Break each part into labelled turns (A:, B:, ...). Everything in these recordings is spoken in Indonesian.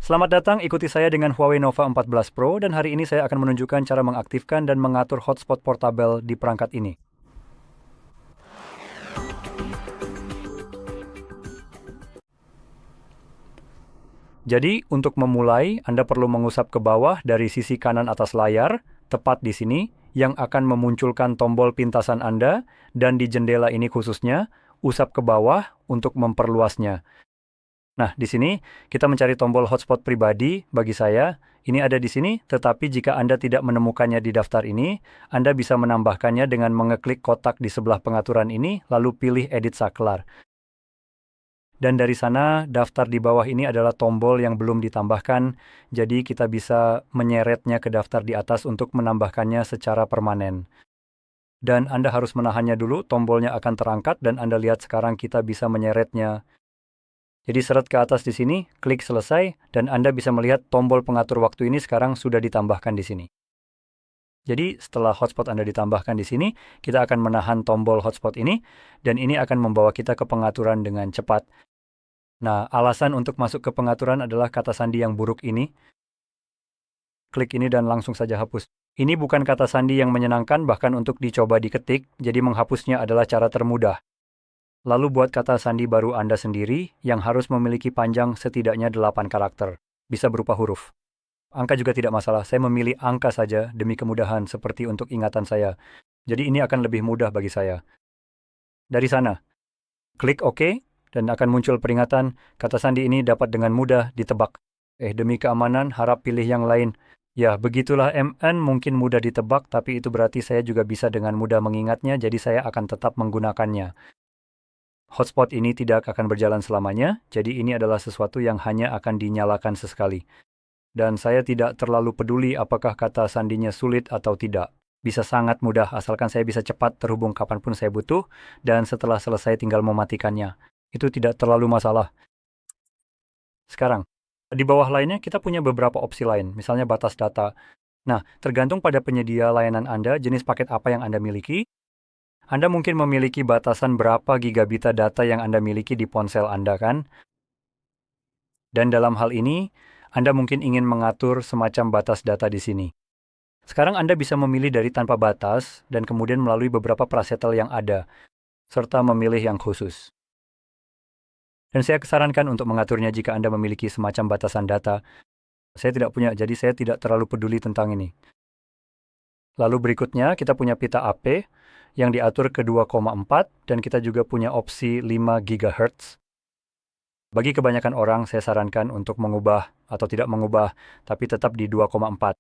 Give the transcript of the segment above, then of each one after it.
A: Selamat datang, ikuti saya dengan Huawei Nova 14 Pro dan hari ini saya akan menunjukkan cara mengaktifkan dan mengatur hotspot portabel di perangkat ini. Jadi, untuk memulai, Anda perlu mengusap ke bawah dari sisi kanan atas layar, tepat di sini, yang akan memunculkan tombol pintasan Anda, dan di jendela ini khususnya, usap ke bawah untuk memperluasnya. Nah, di sini kita mencari tombol hotspot pribadi bagi saya. Ini ada di sini, tetapi jika Anda tidak menemukannya di daftar ini, Anda bisa menambahkannya dengan mengeklik kotak di sebelah pengaturan ini, lalu pilih Edit Saklar. Dan dari sana, daftar di bawah ini adalah tombol yang belum ditambahkan, jadi kita bisa menyeretnya ke daftar di atas untuk menambahkannya secara permanen. Dan Anda harus menahannya dulu, tombolnya akan terangkat, dan Anda lihat sekarang kita bisa menyeretnya. Jadi seret ke atas di sini, klik selesai, dan Anda bisa melihat tombol pengatur waktu ini sekarang sudah ditambahkan di sini. Jadi setelah hotspot Anda ditambahkan di sini, kita akan menahan tombol hotspot ini, dan ini akan membawa kita ke pengaturan dengan cepat. Nah, alasan untuk masuk ke pengaturan adalah kata sandi yang buruk ini. Klik ini dan langsung saja hapus. Ini bukan kata sandi yang menyenangkan bahkan untuk dicoba diketik, jadi menghapusnya adalah cara termudah. Lalu buat kata sandi baru Anda sendiri yang harus memiliki panjang setidaknya 8 karakter. Bisa berupa huruf. Angka juga tidak masalah, saya memilih angka saja demi kemudahan seperti untuk ingatan saya. Jadi ini akan lebih mudah bagi saya. Dari sana, klik OK, dan akan muncul peringatan, kata sandi ini dapat dengan mudah ditebak. Demi keamanan, harap pilih yang lain. Ya, begitulah MN mungkin mudah ditebak, tapi itu berarti saya juga bisa dengan mudah mengingatnya, jadi saya akan tetap menggunakannya. Hotspot ini tidak akan berjalan selamanya, jadi ini adalah sesuatu yang hanya akan dinyalakan sesekali. Dan saya tidak terlalu peduli apakah kata sandinya sulit atau tidak. Bisa sangat mudah, asalkan saya bisa cepat terhubung kapanpun saya butuh, dan setelah selesai tinggal mematikannya. Itu tidak terlalu masalah. Sekarang, di bawah lainnya kita punya beberapa opsi lain, misalnya batas data. Nah, tergantung pada penyedia layanan Anda, jenis paket apa yang Anda miliki. Anda mungkin memiliki batasan berapa gigabit data yang Anda miliki di ponsel Anda, kan? Dan dalam hal ini, Anda mungkin ingin mengatur semacam batas data di sini. Sekarang Anda bisa memilih dari tanpa batas, dan kemudian melalui beberapa prasetel yang ada, serta memilih yang khusus. Dan saya sarankan untuk mengaturnya jika Anda memiliki semacam batasan data. Saya tidak punya, jadi saya tidak terlalu peduli tentang ini. Lalu berikutnya, kita punya pita AP yang diatur ke 2,4, dan kita juga punya opsi 5 GHz. Bagi kebanyakan orang, saya sarankan untuk mengubah atau tidak mengubah, tapi tetap di 2,4.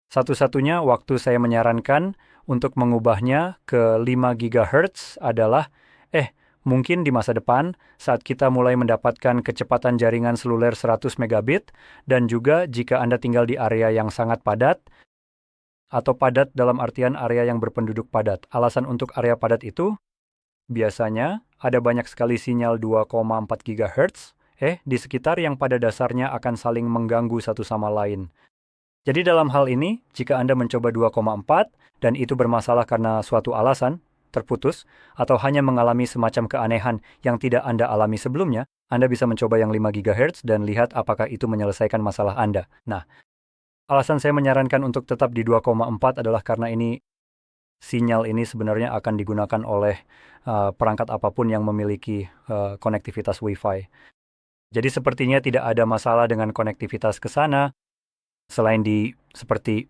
A: Satu-satunya waktu saya menyarankan untuk mengubahnya ke 5 GHz adalah, mungkin di masa depan, saat kita mulai mendapatkan kecepatan jaringan seluler 100 megabit, dan juga jika Anda tinggal di area yang sangat padat, atau padat dalam artian area yang berpenduduk padat. Alasan untuk area padat itu, biasanya ada banyak sekali sinyal 2,4 GHz, di sekitar yang pada dasarnya akan saling mengganggu satu sama lain. Jadi dalam hal ini, jika Anda mencoba 2,4, dan itu bermasalah karena suatu alasan, terputus, atau hanya mengalami semacam keanehan yang tidak Anda alami sebelumnya, Anda bisa mencoba yang 5 GHz dan lihat apakah itu menyelesaikan masalah Anda. Nah, alasan saya menyarankan untuk tetap di 2,4 adalah karena sinyal ini sebenarnya akan digunakan oleh perangkat apapun yang memiliki konektivitas Wi-Fi. Jadi sepertinya tidak ada masalah dengan konektivitas ke sana, selain di seperti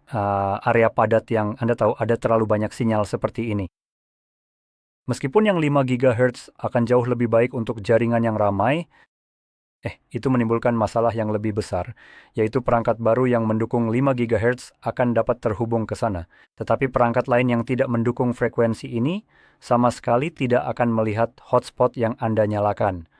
A: area padat yang Anda tahu ada terlalu banyak sinyal seperti ini. Meskipun yang 5 GHz akan jauh lebih baik untuk jaringan yang ramai, itu menimbulkan masalah yang lebih besar, yaitu perangkat baru yang mendukung 5 GHz akan dapat terhubung ke sana. Tetapi perangkat lain yang tidak mendukung frekuensi ini sama sekali tidak akan melihat hotspot yang Anda nyalakan.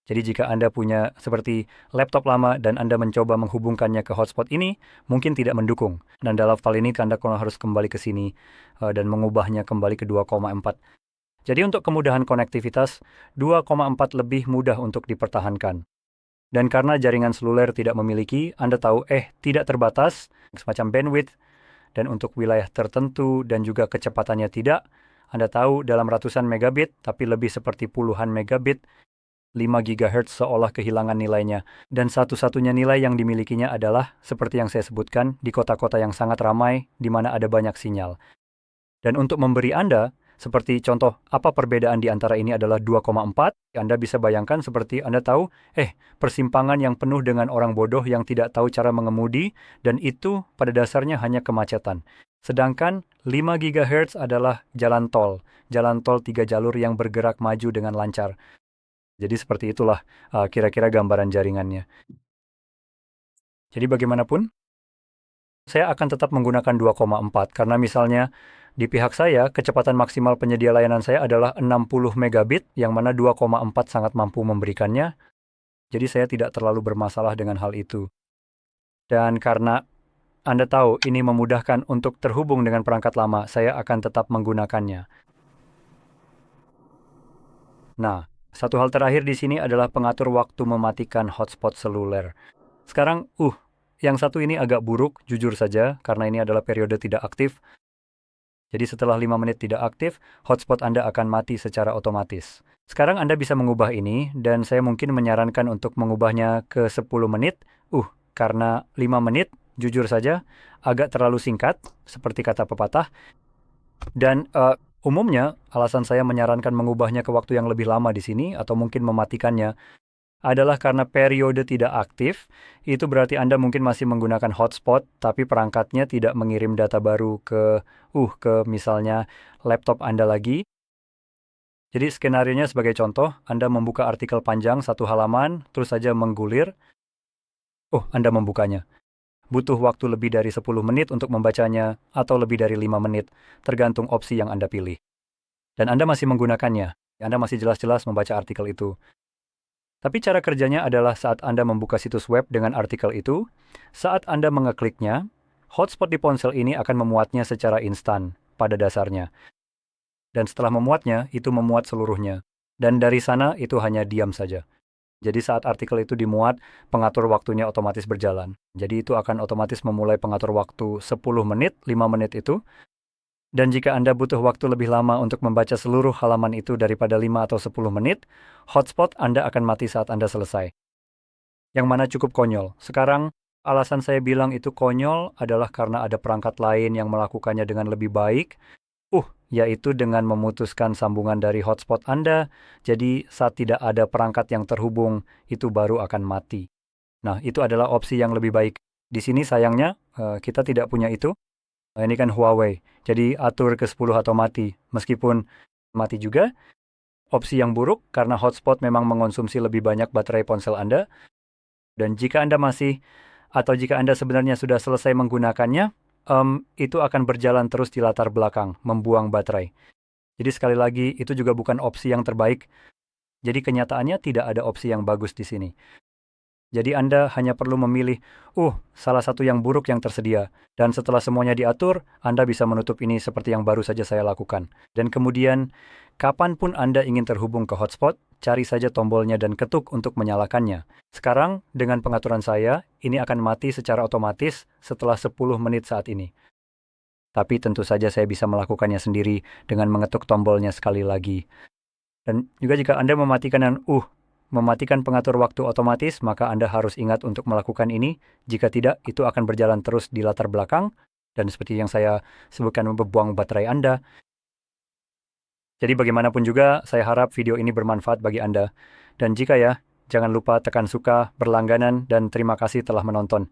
A: Jadi jika Anda punya seperti laptop lama dan Anda mencoba menghubungkannya ke hotspot ini, mungkin tidak mendukung. Dan dalam hal ini Anda harus kembali ke sini dan mengubahnya kembali ke 2,4. Jadi untuk kemudahan konektivitas, 2,4 lebih mudah untuk dipertahankan. Dan karena jaringan seluler tidak memiliki, Anda tahu tidak terbatas, semacam bandwidth, dan untuk wilayah tertentu dan juga kecepatannya tidak, Anda tahu dalam ratusan megabit, tapi lebih seperti puluhan megabit, 5 GHz seolah kehilangan nilainya. Dan satu-satunya nilai yang dimilikinya adalah, seperti yang saya sebutkan, di kota-kota yang sangat ramai, di mana ada banyak sinyal. Dan untuk memberi Anda, seperti contoh, apa perbedaan di antara ini adalah 2,4, Anda bisa bayangkan seperti Anda tahu, persimpangan yang penuh dengan orang bodoh yang tidak tahu cara mengemudi, dan itu pada dasarnya hanya kemacetan. Sedangkan 5 GHz adalah jalan tol 3 jalur yang bergerak maju dengan lancar. Jadi seperti itulah kira-kira gambaran jaringannya. Jadi bagaimanapun, saya akan tetap menggunakan 2,4 karena misalnya di pihak saya kecepatan maksimal penyedia layanan saya adalah 60 megabit yang mana 2,4 sangat mampu memberikannya. Jadi saya tidak terlalu bermasalah dengan hal itu. Dan karena Anda tahu ini memudahkan untuk terhubung dengan perangkat lama, saya akan tetap menggunakannya. Nah, satu hal terakhir di sini adalah pengatur waktu mematikan hotspot seluler. Sekarang, yang satu ini agak buruk, jujur saja, karena ini adalah periode tidak aktif. Jadi setelah 5 menit tidak aktif, hotspot Anda akan mati secara otomatis. Sekarang Anda bisa mengubah ini, dan saya mungkin menyarankan untuk mengubahnya ke 10 menit. Karena 5 menit, jujur saja, agak terlalu singkat, seperti kata pepatah. Dan umumnya, alasan saya menyarankan mengubahnya ke waktu yang lebih lama di sini, atau mungkin mematikannya, adalah karena periode tidak aktif, itu berarti Anda mungkin masih menggunakan hotspot, tapi perangkatnya tidak mengirim data baru ke misalnya laptop Anda lagi. Jadi skenarionya sebagai contoh, Anda membuka artikel panjang 1 halaman, terus saja menggulir. Anda membukanya. Butuh waktu lebih dari 10 menit untuk membacanya, atau lebih dari 5 menit, tergantung opsi yang Anda pilih. Dan Anda masih menggunakannya, Anda masih jelas-jelas membaca artikel itu. Tapi cara kerjanya adalah saat Anda membuka situs web dengan artikel itu, saat Anda mengekliknya, hotspot di ponsel ini akan memuatnya secara instan pada dasarnya. Dan setelah memuatnya, itu memuat seluruhnya. Dan dari sana, itu hanya diam saja. Jadi saat artikel itu dimuat, pengatur waktunya otomatis berjalan. Jadi itu akan otomatis memulai pengatur waktu 10 menit, 5 menit itu. Dan jika Anda butuh waktu lebih lama untuk membaca seluruh halaman itu daripada 5 atau 10 menit, hotspot Anda akan mati saat Anda selesai. Yang mana cukup konyol. Sekarang, alasan saya bilang itu konyol adalah karena ada perangkat lain yang melakukannya dengan lebih baik, yaitu dengan memutuskan sambungan dari hotspot Anda, jadi saat tidak ada perangkat yang terhubung, itu baru akan mati. Nah, itu adalah opsi yang lebih baik. Di sini sayangnya, kita tidak punya itu. Ini kan Huawei, jadi atur ke 10 atau mati. Meskipun mati juga, opsi yang buruk karena hotspot memang mengonsumsi lebih banyak baterai ponsel Anda. Dan jika Anda jika Anda sebenarnya sudah selesai menggunakannya, itu akan berjalan terus di latar belakang, membuang baterai. Jadi sekali lagi, itu juga bukan opsi yang terbaik. Jadi kenyataannya tidak ada opsi yang bagus di sini. Jadi Anda hanya perlu memilih, salah satu yang buruk yang tersedia. Dan setelah semuanya diatur, Anda bisa menutup ini seperti yang baru saja saya lakukan. Dan kemudian, kapanpun Anda ingin terhubung ke hotspot, cari saja tombolnya dan ketuk untuk menyalakannya. Sekarang, dengan pengaturan saya, ini akan mati secara otomatis setelah 10 menit saat ini. Tapi tentu saja saya bisa melakukannya sendiri dengan mengetuk tombolnya sekali lagi. Dan juga jika Anda mematikan pengatur waktu otomatis, maka Anda harus ingat untuk melakukan ini. Jika tidak, itu akan berjalan terus di latar belakang, dan seperti yang saya sebutkan membuang baterai Anda. Jadi bagaimanapun juga, saya harap video ini bermanfaat bagi Anda. Dan jika jangan lupa tekan suka, berlangganan, dan terima kasih telah menonton.